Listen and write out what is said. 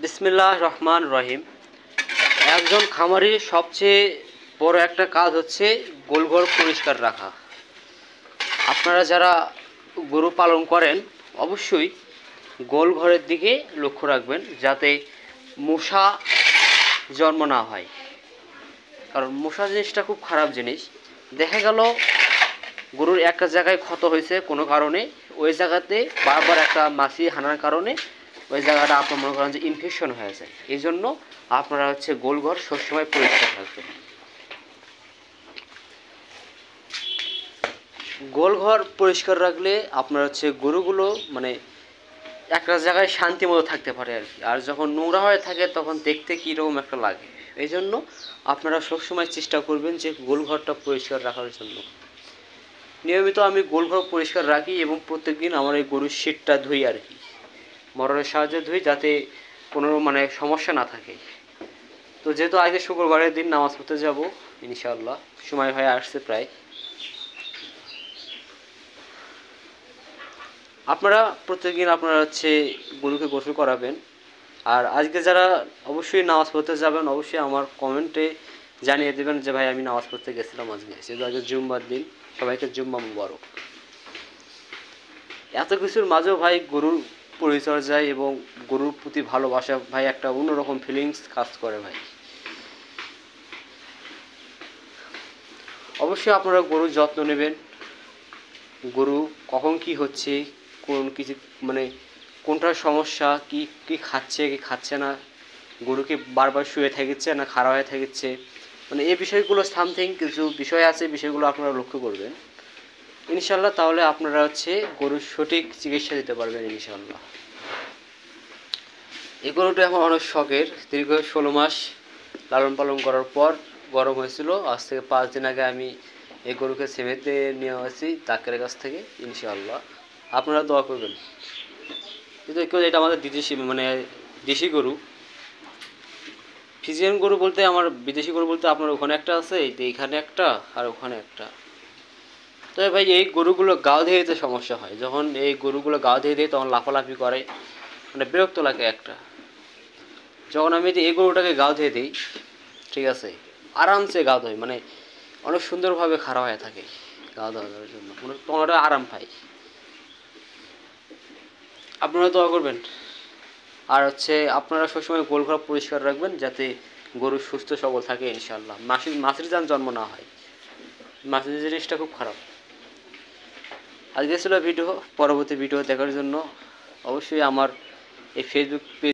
বিসমিল্লাহ রহমান রহিম। একজন খামারির সবচেয়ে বড় একটা কাজ হচ্ছে গোলঘর পরিষ্কার রাখা। আপনারা যারা গরু পালন করেন অবশ্যই গোলঘরের দিকে লক্ষ্য রাখবেন যাতে মশা জন্ম না হয়, কারণ মশা জিনিসটা খুব খারাপ জিনিস। দেখা গেল গরুর একটা জায়গায় ক্ষত হয়েছে কোনো কারণে, ওই জায়গাতে বারবার একটা মাছি হানার কারণে ওই জায়গাটা আপনার মনে করেন যে ইনফেকশন হয়ে যায়। এই জন্য আপনারা হচ্ছে গোলঘর সবসময় পরিষ্কার রাখবেন। গোলঘর পরিষ্কার রাখলে আপনার হচ্ছে গরুগুলো মানে একটা জায়গায় শান্তি মতো থাকতে পারে আর কি। আর যখন নোংরা হয়ে থাকে তখন দেখতে কীরকম একটা লাগে। এই জন্য আপনারা সবসময় চেষ্টা করবেন যে গোলঘরটা পরিষ্কার রাখার জন্য। নিয়মিত আমি গোলঘর পরিষ্কার রাখি এবং প্রত্যেকদিন আমার এই গরুর শীটটা ধুই আর কি, মটরের সাহায্যে ধুই যাতে কোনো মানে সমস্যা না থাকে। তো যেহেতু আজকে শুক্রবারের দিন নামাজ পড়তে যাব ইনশাআল্লাহ, সময় হয়ে আসছে প্রায়। আপনারা প্রত্যেকদিন আপনারা হচ্ছে গরুকে গোসল করাবেন। আর আজকে যারা অবশ্যই নামাজ পড়তে যাবেন অবশ্যই আমার কমেন্টে জানিয়ে দেবেন যে ভাই আমি নামাজ পড়তে গেছিলাম আজকে, যেহেতু আজকে জুম্মার দিন। সবাইকে জুম্মা মুবারক। এত কিছুর মাঝেও ভাই গরুর পরিচর্যায় এবং গরুর প্রতি ভালোবাসা ভাই একটা অন্যরকম ফিলিংস কাজ করে ভাই। অবশ্যই আপনারা গরুর যত্ন নেবেন। গরু কখন কি হচ্ছে, কোন কিছু মানে কোনটার সমস্যা, কি কি খাচ্ছে কি খাচ্ছে না, গরুকে বারবার শুয়ে থাকছে না খাড়া হয়ে থাকছে, মানে এই বিষয়গুলো সামথিং কিছু বিষয় আছে, বিষয়গুলো আপনারা লক্ষ্য করবেন ইনশাল্লাহ। তাহলে আপনারা হচ্ছে গরুর সঠিক চিকিৎসা দিতে পারবেন ইনশাল্লাহ। এই গরুটা এখন অনেক শখের। দীর্ঘ 16 মাস লালন পালন করার পর গরম হয়েছিল। আজ থেকে 5 দিন আগে আমি এই গরুকে সেমেতে নিয়ে আসি ডাক্তারের কাছ থেকে ইনশাআল্লাহ। আপনারা দোয়া করবেন। কিন্তু কেউ এটা আমাদের বিদেশি মানে দেশি গরু, ফিজিয়ান গরু বলতে আমার বিদেশি গরু বলতে আপনার ওখানে একটা আছে, এইখানে একটা আর ওখানে একটা। তবে ভাই এই গরুগুলো গাও ধুয়ে দিতে সমস্যা হয়। যখন এই গরুগুলো গাও ধুয়ে দেয় তখন লাফালাফি করে, মানে বিরক্ত লাগে একটা। যখন আমি এই গরুটাকে গাও ধুয়ে দিই, ঠিক আছে, আরামসে গা ধোয়, মানে অনেক সুন্দরভাবে খাড়া হয়ে থাকে গা ধোয়ার জন্য, তোমার আরাম পাই। আপনারা দোয়া করবেন। আর হচ্ছে আপনারা সবসময় গোলঘর পরিষ্কার রাখবেন যাতে গরু সুস্থ সবল থাকে ইনশাআল্লাহ। মাছির যান জন্ম না হয়। মাছির জিনিসটা খুব খারাপ। আজকে ছিল ভিডিও। পরবর্তী ভিডিও দেখার জন্য অবশ্যই আমার এই ফেসবুক পেজ